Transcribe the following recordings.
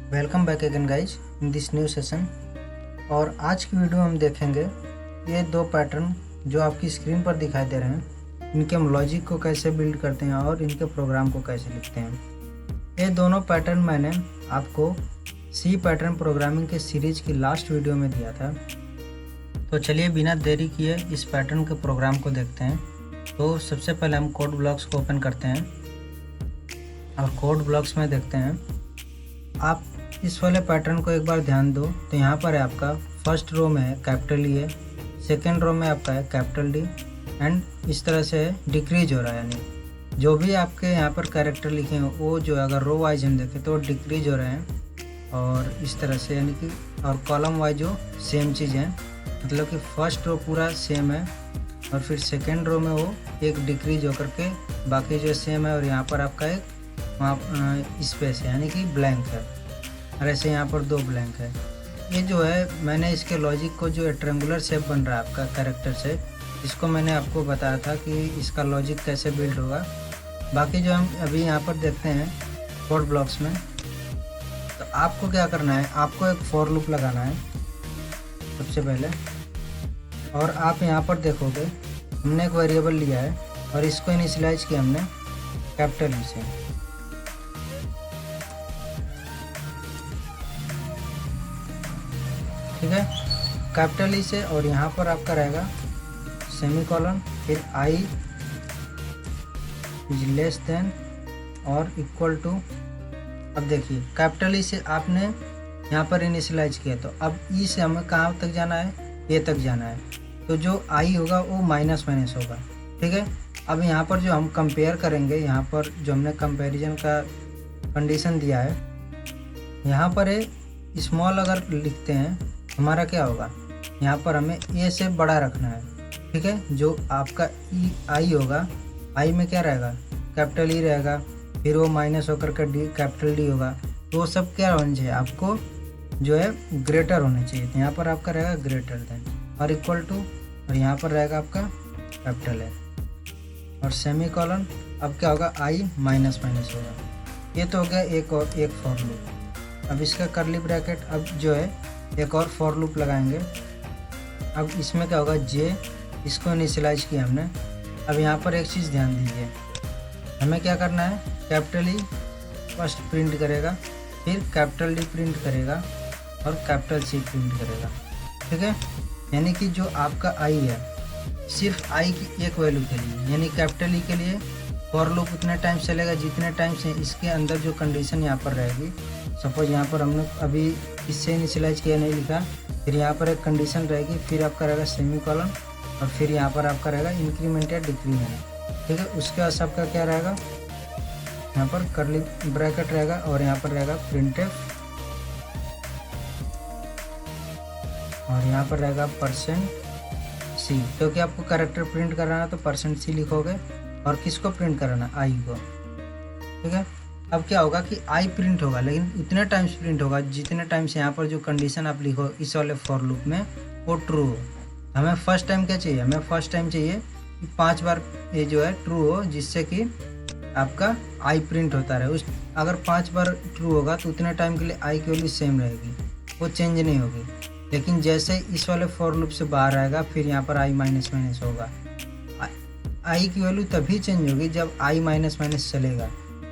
Welcome back again guys in this new session. और आज की वीडियो में हम देखेंगे ये दो पैटर्न जो आपकी स्क्रीन पर दिखाई दे रहे हैं, इनके हम लॉजिक को कैसे बिल्ड करते हैं और इनके प्रोग्राम को कैसे लिखते हैं। ये दोनों पैटर्न मैंने आपको सी पैटर्न प्रोग्रामिंग के सीरीज की लास्ट वीडियो में दिया था। तो चलिए बिना देरी किए इस पैटर्न के प्रोग्राम को देखते हैं। तो सबसे पहले हम कोड ब्लॉक्स को ओपन करते हैं और कोड ब्लॉक्स में देखते हैं। आप इस वाले पैटर्न को एक बार ध्यान दो तो यहाँ पर है आपका फर्स्ट रो में है कैपिटल ई है, सेकेंड रो में आपका है कैपिटल डी एंड इस तरह से डिक्रीज हो रहा है, यानी जो भी आपके यहाँ पर कैरेक्टर लिखे हैं वो जो अगर रो वाइज हम देखें तो डिक्रीज हो रहे हैं और इस तरह से, यानी कि और कॉलम वाइज जो सेम चीज़ है, मतलब कि फर्स्ट रो पूरा सेम है और फिर सेकेंड रो में वो एक डिक्रीज होकर के बाकी जो सेम है और यहाँ पर आपका एक वहाँ स्पेस है यानी कि ब्लैंक है और ऐसे यहाँ पर दो ब्लैंक है। ये जो है मैंने इसके लॉजिक को जो ट्रायंगुलर शेप बन रहा है आपका कैरेक्टर से, इसको मैंने आपको बताया था कि इसका लॉजिक कैसे बिल्ड होगा। बाकी जो हम अभी यहाँ पर देखते हैं कोड ब्लॉक्स में, तो आपको क्या करना है, आपको एक फॉर लूप लगाना है सबसे पहले। और आप यहाँ पर देखोगे हमने एक वेरिएबल लिया है और इसको इनिशियलाइज किया हमने कैपिटल ई से। ठीक है, कैपिटल ई से, और यहाँ पर आपका रहेगा सेमीकोलन, फिर आई इज लेस देन और इक्वल टू। अब देखिए कैपिटल ई से आपने यहाँ पर इनिशियलाइज किया, तो अब ई से हमें कहाँ तक जाना है, ए तक जाना है, तो जो आई होगा वो माइनस माइनस होगा। ठीक है, अब यहाँ पर जो हम कंपेयर करेंगे, यहाँ पर जो हमने कंपैरिजन का कंडीशन दिया है, यहाँ पर है स्मॉल अगर लिखते हैं हमारा क्या होगा, यहाँ पर हमें ए से बड़ा रखना है। ठीक है, जो आपका ई आई होगा, आई में क्या रहेगा, कैपिटल ई रहेगा, फिर वो माइनस होकर के डी कैपिटल डी होगा, तो वो सब क्या होना चाहिए, आपको जो है ग्रेटर होना चाहिए। तो यहाँ पर आपका रहेगा ग्रेटर देन और इक्वल टू, और यहाँ पर रहेगा आपका कैपिटल है और सेमी कॉलन। अब क्या होगा, आई माइनस माइनस होगा। ये तो हो गया एक और एक फॉर लूप। अब इसका करली ब्रैकेट, अब जो है एक और फॉर लूप लगाएंगे। अब इसमें क्या होगा, जे, इसको इनिशियलाइज किया हमने। अब यहाँ पर एक चीज़ ध्यान दीजिए, हमें क्या करना है, कैपिटल ई फर्स्ट प्रिंट करेगा, फिर कैपिटल डी प्रिंट करेगा और कैपिटल सी प्रिंट करेगा। ठीक है, यानी कि जो आपका आई है सिर्फ आई की एक वैल्यू के लिए, यानी कैपिटल ई के लिए फॉर लूप उतने टाइम चलेगा जितने टाइम से इसके अंदर जो कंडीशन यहाँ पर रहेगी। सपोज यहाँ पर हमने अभी इससे इनिशियलाइज किया नहीं लिखा, फिर यहाँ पर एक कंडीशन रहेगी, फिर आपका रहेगा सेमी कॉलन और फिर यहाँ पर आपका रहेगा इंक्रीमेंट या डिक्रीमेंट। ठीक है, उसके बाद आपका क्या रहेगा, यहाँ पर करली ब्रैकेट रहेगा और यहाँ पर रहेगा प्रिंटफ और यहाँ पर रहेगा %C, क्योंकि आपको कैरेक्टर प्रिंट कराना है तो %C लिखोगे और किसको प्रिंट कराना, आई को। ठीक है, अब क्या होगा कि आई प्रिंट होगा, लेकिन उतने टाइम्स प्रिंट होगा जितने टाइम से यहाँ पर जो कंडीशन आप लिखो इस वाले फॉर लूप में वो ट्रू हो। हमें फर्स्ट टाइम क्या चाहिए, हमें फर्स्ट टाइम चाहिए कि 5 बार ये जो है ट्रू हो, जिससे कि आपका आई प्रिंट होता रहे। उस अगर 5 बार ट्रू होगा तो उतने टाइम के लिए आई की वैल्यू सेम रहेगी, वो चेंज नहीं होगी। लेकिन जैसे इस वाले फॉर लूप से बाहर आएगा फिर यहाँ पर आई माइनस माइनस होगा। आई की वैल्यू तभी चेंज होगी जब आई माइनस माइनस चलेगा,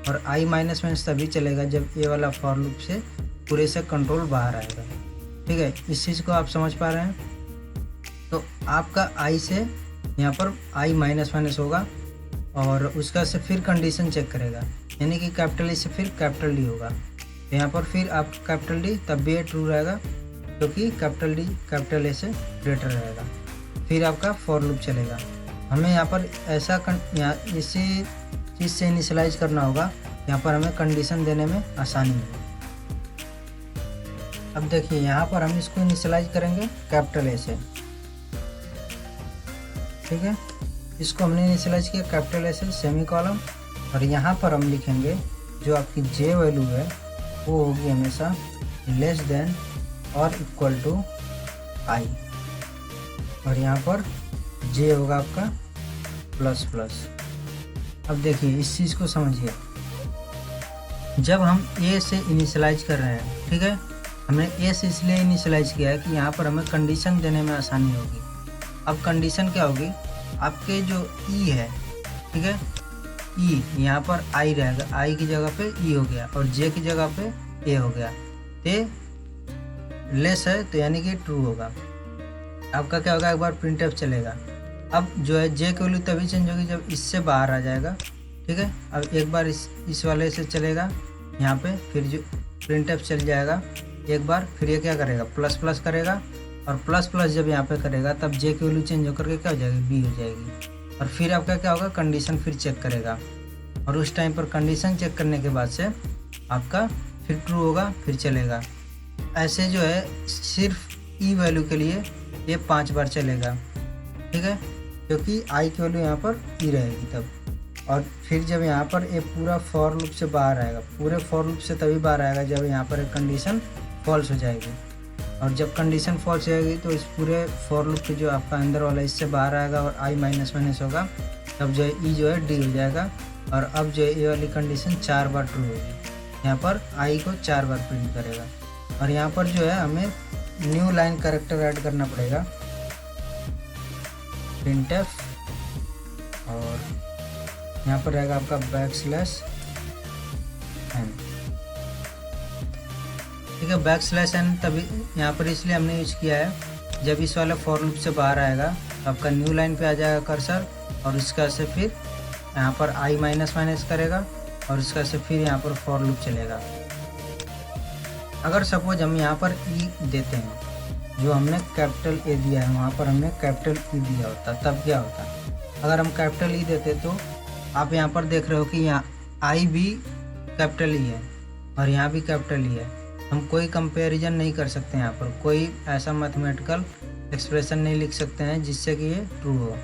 और आई माइनस माइनस तभी चलेगा जब ये वाला फॉर लूप से पूरे से कंट्रोल बाहर आएगा। ठीक है, इस चीज़ को आप समझ पा रहे हैं। तो आपका आई से यहाँ पर आई माइनस माइनस होगा और उसका से फिर कंडीशन चेक करेगा, यानी कि कैपिटल ई से फिर कैपिटल डी होगा। तो यहाँ पर फिर आप कैपिटल डी तब भी ट्रू रहेगा क्योंकि कैपिटल डी कैपिटल ए से ग्रेटर रहेगा। फिर आपका फॉर लूप चलेगा। हमें यहाँ पर ऐसा यहाँ इसी चीज़ से इनिशियलाइज करना होगा, यहाँ पर हमें कंडीशन देने में आसानी है। अब देखिए यहाँ पर हम इसको इनिशियलाइज करेंगे कैपिटल ए से। ठीक है, इसको हमने इनिशियलाइज किया कैपिटल ए से सेमी कॉलम, और यहाँ पर हम लिखेंगे जो आपकी जे वैल्यू है वो होगी हमेशा लेस देन और इक्वल टू आई, और यहाँ पर जे होगा आपका ++। अब देखिए इस चीज़ को समझिए, जब हम ए से इनिशियलाइज कर रहे हैं, ठीक है। हमने एस इसलिए इनिशियलाइज किया है कि यहाँ पर हमें कंडीशन देने में आसानी होगी। अब कंडीशन क्या होगी, आपके जो ई है, ठीक है, ई यहाँ पर आई रहेगा, आई की जगह पे ई हो गया और जे की जगह पे ए हो गया, तो लेस है तो यानी कि ट्रू होगा। आपका क्या होगा, एक बार प्रिंटफ चलेगा। अब जो है जे की वैल्यू तभी चेंज होगी जब इससे बाहर आ जाएगा, ठीक है। अब एक बार इस वाले से चलेगा यहाँ पे, फिर जो प्रिंटफ चल जाएगा एक बार, फिर ये क्या करेगा, प्लस प्लस करेगा, और प्लस प्लस जब यहाँ पे करेगा तब जे की वैल्यू चेंज होकर के क्या हो जाएगी, बी हो जाएगी। और फिर आपका क्या होगा, कंडीशन फिर चेक करेगा, और उस टाइम पर कंडीशन चेक करने के बाद से आपका फिर ट्रू होगा, फिर चलेगा। ऐसे जो है सिर्फ ई वैल्यू के लिए ये 5 बार चलेगा, ठीक है, क्योंकि आई की वैल्यू यहाँ पर ई रहेगी तब। और फिर जब यहाँ पर ये पूरा फॉर लूप से बाहर आएगा, पूरे फॉर लूप से तभी बाहर आएगा जब यहाँ पर एक कंडीशन फॉल्स हो जाएगी, और जब कंडीशन फॉल्स हो जाएगी तो इस पूरे फॉर लूप के जो आपका अंदर वाला इससे बाहर आएगा और आई माइनस माइनस होगा, तब जो है ई जो है डी हो जाएगा। और अब जो है ये वाली कंडीशन 4 बार ट्रू होगी, यहाँ पर आई को 4 बार प्रिंट करेगा। और यहाँ पर जो है हमें न्यू लाइन कैरेक्टर ऐड करना पड़ेगा, प्रिंटफ, और यहाँ पर रहेगा आपका बैकस्लैश एन, ठीक है। बैकस्लैश एन तभी यहाँ पर इसलिए हमने यूज किया है, जब इस वाले फॉर लूप से बाहर आएगा तो आपका न्यू लाइन पे आ जाएगा कर्सर, और इसका से फिर यहाँ पर आई माइनस माइनस करेगा, और इसका से फिर यहाँ पर फॉर लूप चलेगा। अगर सपोज हम यहाँ पर ई देते हैं, जो हमने कैपिटल ए दिया है वहाँ पर हमने कैपिटल ई दिया होता, तब क्या होता, अगर हम कैपिटल ई देते तो आप यहाँ पर देख रहे हो कि यहाँ आई भी कैपिटल ई है और यहाँ भी कैपिटल ई है। हम कोई कंपैरिजन नहीं कर सकते, यहाँ पर कोई ऐसा मैथमेटिकल एक्सप्रेशन नहीं लिख सकते हैं जिससे कि ये ट्रू हो,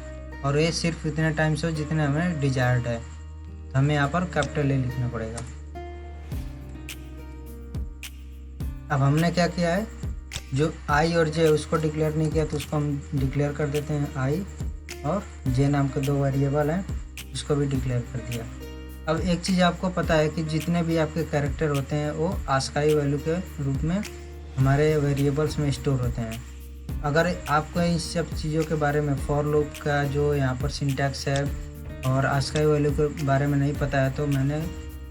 और ये सिर्फ इतने टाइम्स हो जितने हमें डिजायर्ड है, तो हमें यहाँ पर कैपिटल ए लिखना पड़ेगा। अब हमने क्या किया है, जो आई और जे उसको डिक्लेयर नहीं किया तो उसको हम डिक्लेयर कर देते हैं, आई और जे नाम के 2 वेरिएबल हैं, उसको भी डिक्लेयर कर दिया। अब एक चीज़ आपको पता है कि जितने भी आपके कैरेक्टर होते हैं वो आस्काई वैल्यू के रूप में हमारे वेरिएबल्स में स्टोर होते हैं। अगर आपको इन सब चीज़ों के बारे में, फॉर लूप का जो यहाँ पर सिंटैक्स है और आस्काई वैल्यू के बारे में नहीं पता है, तो मैंने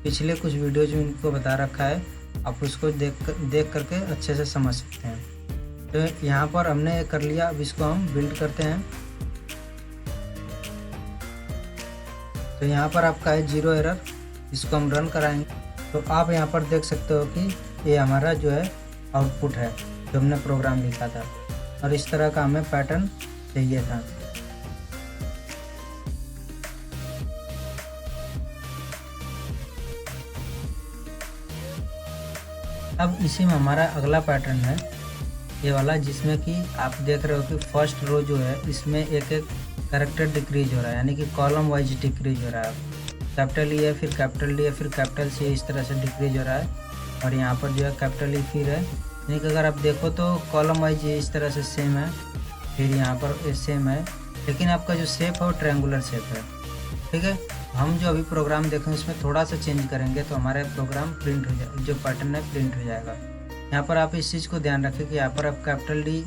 पिछले कुछ वीडियोज में इनको बता रखा है, आप उसको देख करके अच्छे से समझ सकते हैं। तो यहाँ पर हमने ये कर लिया, अब इसको हम बिल्ड करते हैं। तो यहाँ पर आपका है 0 एरर, इसको हम रन कराएंगे तो आप यहाँ पर देख सकते हो कि ये हमारा जो है आउटपुट है जो हमने प्रोग्राम लिखा था, और इस तरह का हमें पैटर्न चाहिए था। अब इसी में हमारा अगला पैटर्न है ये वाला, जिसमें कि आप देख रहे हो कि फर्स्ट रो जो है इसमें एक एक कैरेक्टर डिक्रीज हो रहा है, यानी कि कॉलम वाइज डिक्रीज हो रहा है। कैपिटल ई है, फिर कैपिटल डी है, फिर कैपिटल सी, इस तरह से डिक्रीज हो रहा है। और यहाँ पर जो है कैपिटल ई फिर है, यानी कि अगर आप देखो तो कॉलम वाइज ये इस तरह से सेम है, फिर यहाँ पर सेम है, लेकिन आपका जो शेप है वो ट्रायंगुलर शेप है, ठीक है। हम जो अभी प्रोग्राम देखें इसमें थोड़ा सा चेंज करेंगे तो हमारा प्रोग्राम प्रिंट हो जाएगा, जो पैटर्न है प्रिंट हो जाएगा। यहाँ पर आप इस चीज़ को ध्यान रखें कि यहाँ पर आप कैपिटल डी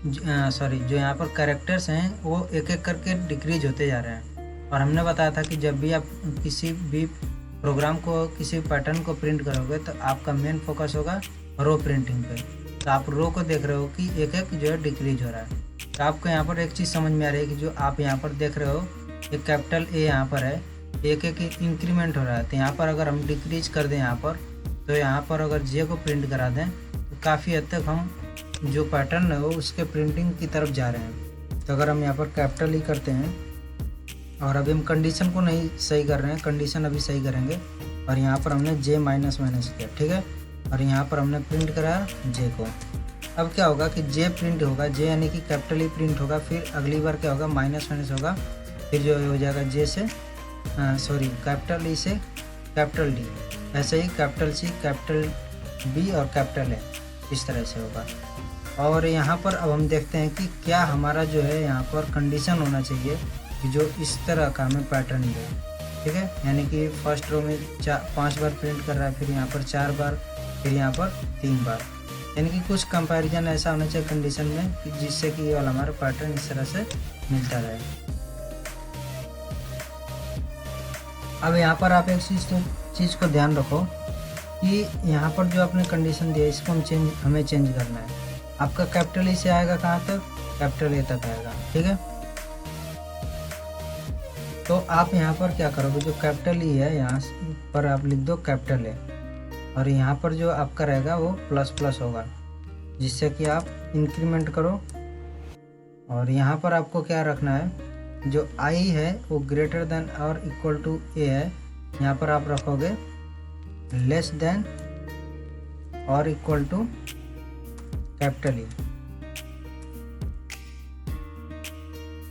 जो यहाँ पर कैरेक्टर्स हैं वो एक एक करके डिक्रीज होते जा रहे हैं। और हमने बताया था कि जब भी आप किसी भी प्रोग्राम को, किसी पैटर्न को प्रिंट करोगे तो आपका मेन फोकस होगा रो प्रिंटिंग पे। तो आप रो को देख रहे हो कि एक एक जो है डिक्रीज हो रहा है। तो आपको यहाँ पर एक चीज़ समझ में आ रही है कि जो आप यहाँ पर देख रहे हो एक कैपिटल ए यहाँ पर है, एक एक इंक्रीमेंट हो रहा है। तो यहाँ पर अगर हम डिक्रीज कर दें यहाँ पर, तो यहाँ पर अगर जे को प्रिंट करा दें तो काफ़ी हद तक हम जो पैटर्न है वो उसके प्रिंटिंग की तरफ जा रहे हैं। तो अगर हम यहाँ पर कैपिटल ई करते हैं, और अभी हम कंडीशन को नहीं सही कर रहे हैं, कंडीशन अभी सही करेंगे, और यहाँ पर हमने जे माइनस माइनस किया, ठीक है, और यहाँ पर हमने प्रिंट कराया जे को। अब क्या होगा कि जे प्रिंट होगा, जे यानी कि कैपिटल ई प्रिंट होगा, फिर अगली बार क्या होगा माइनस माइनस होगा, फिर जो हो जाएगा जे से कैपिटल ई से कैपिटल डी, ऐसे ही कैपिटल सी, कैपिटल बी और कैपिटल ए, इस तरह से होगा। और यहाँ पर अब हम देखते हैं कि क्या हमारा जो है यहाँ पर कंडीशन होना चाहिए कि जो इस तरह का हमें पैटर्न दे, ठीक है, यानी कि फर्स्ट रो में 5 बार प्रिंट कर रहा है, फिर यहाँ पर 4 बार, फिर यहाँ पर 3 बार, यानी कि कुछ कंपैरिजन ऐसा होना चाहिए कंडीशन में कि जिससे कि ये वाला हमारा पैटर्न इस तरह से मिलता रहे। अब यहाँ पर आप एक चीज़ को ध्यान रखो कि यहाँ पर जो आपने कंडीशन दिया इसको हमें चेंज करना है। आपका कैपिटल ई से आएगा कहाँ तक, कैपिटल ए तक आएगा, ठीक है। तो आप यहाँ पर क्या करोगे, जो कैपिटल ई है यहाँ पर आप लिख दो कैपिटल ए, और यहाँ पर जो आपका रहेगा वो प्लस प्लस होगा, जिससे कि आप इंक्रीमेंट करो। और यहाँ पर आपको क्या रखना है, जो आई है वो ग्रेटर देन और इक्वल टू ए है, यहाँ पर आप रखोगे लेस देन और इक्वल टू कैपिटल ई।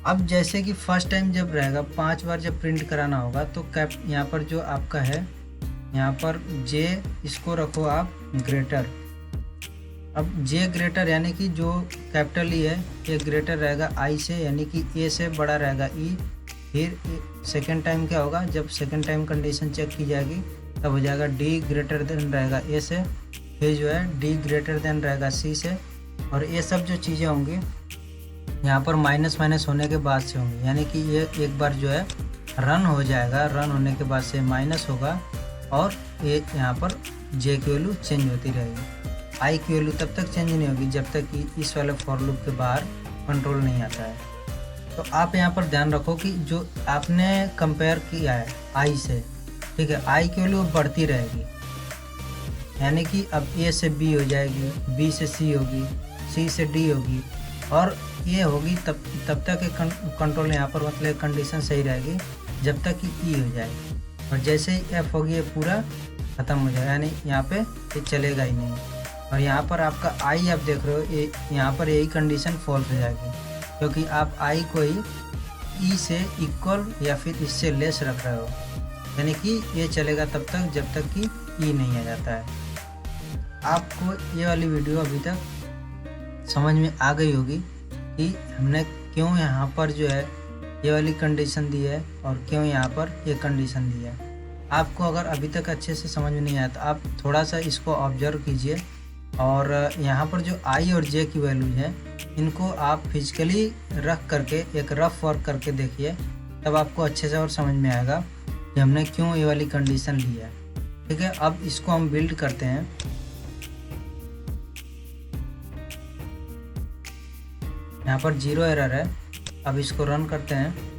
अब जैसे कि फर्स्ट टाइम जब रहेगा 5 बार जब प्रिंट कराना होगा तो यहाँ पर जो आपका है यहाँ पर जे, इसको रखो आप ग्रेटर। अब जे ग्रेटर यानी कि जो कैपिटल ई है ये ग्रेटर रहेगा आई से, यानी कि ए से बड़ा रहेगा ई। फिर सेकेंड टाइम क्या होगा, जब सेकेंड टाइम कंडीशन चेक की जाएगी तब हो जाएगा डी ग्रेटर देन रहेगा ए से, फिर जो है डी ग्रेटर देन रहेगा सी से, और ये सब जो चीज़ें होंगी यहाँ पर माइनस माइनस होने के बाद से होंगी, यानी कि ये एक बार जो है रन हो जाएगा, रन होने के बाद से माइनस होगा और ये यहाँ पर जे की वैल्यू चेंज होती रहेगी। आई की वैल्यू तब तक चेंज नहीं होगी जब तक कि इस वाले फॉर लूप के बाहर कंट्रोल नहीं आता है। तो आप यहाँ पर ध्यान रखो कि जो आपने कंपेयर किया है आई से, ठीक है, आई की वैल्यू बढ़ती रहेगी, यानी कि अब ए से बी हो जाएगी, बी से सी होगी, सी से डी होगी, और ये होगी तब तक कंट्रोल यहाँ पर मतलब कंडीशन सही रहेगी जब तक कि ई हो जाए, और जैसे ही एफ होगी ये पूरा ख़त्म हो जाएगा, यानी यहाँ पे ये चलेगा ही नहीं। और यहाँ पर आपका आई आप देख रहे हो, ये यहाँ पर यही कंडीशन फॉल्स हो जाएगी, क्योंकि आप आई को ही ई से इक्वल या फिर इससे लेस रख रहे हो, यानी कि ये चलेगा तब तक जब तक कि ई नहीं आ जाता है। आपको ये वाली वीडियो अभी तक समझ में आ गई होगी कि हमने क्यों यहाँ पर जो है ये वाली कंडीशन दी है और क्यों यहाँ पर ये कंडीशन दी है। आपको अगर अभी तक अच्छे से समझ में नहीं आया तो आप थोड़ा सा इसको ऑब्जर्व कीजिए, और यहाँ पर जो आई और जे की वैल्यू है इनको आप फिजिकली रख करके एक रफ वर्क करके देखिए, तब आपको अच्छे से और समझ में आएगा कि हमने क्यों ये वाली कंडीशन ली है, ठीक है। अब इसको हम बिल्ड करते हैं। यहाँ पर 0 एरर है, अब इसको रन करते हैं।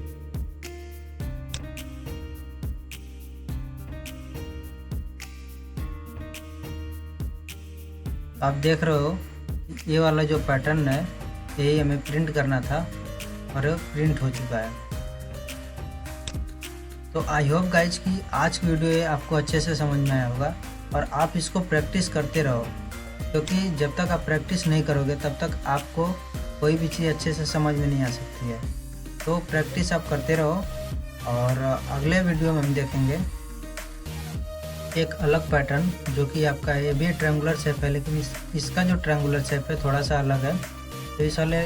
आप देख रहे हो ये वाला जो पैटर्न है यही हमें प्रिंट करना था और प्रिंट हो चुका है। तो आई होप गाइज कि आज की वीडियो ये आपको अच्छे से समझ में आया होगा, और आप इसको प्रैक्टिस करते रहो, क्योंकि जब तक आप प्रैक्टिस नहीं करोगे तब तक आपको कोई भी चीज़ अच्छे से समझ में नहीं आ सकती है। तो प्रैक्टिस आप करते रहो, और अगले वीडियो में हम देखेंगे एक अलग पैटर्न जो कि आपका ये भी ट्रायंगुलर शेप है, लेकिन इसका जो ट्रायंगुलर शेप है थोड़ा सा अलग है। तो इस वाले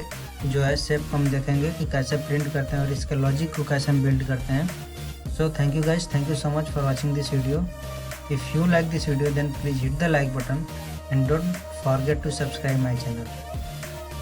जो है शेप हम देखेंगे कि कैसे प्रिंट करते हैं और इसके लॉजिक को कैसे हम बिल्ड करते हैं। So thank you guys, thank you so much for watching this video. If you like this video then please hit the like button and don't forget to subscribe my channel.